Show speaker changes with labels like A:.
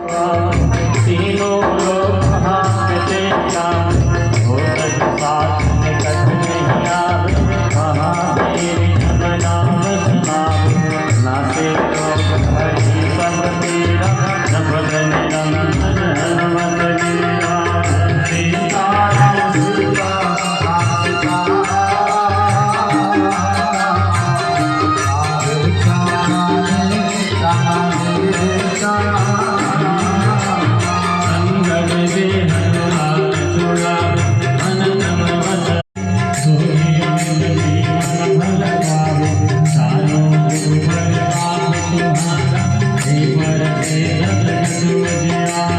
A: तीनों लोग हाथ तेरा हो सज साथ निकट नहीं आवे महावीर जब नाम सुनावे नाते लोग हरि सब तेरा जब जन नंदन हनुमत लीला सीताराम Yeah.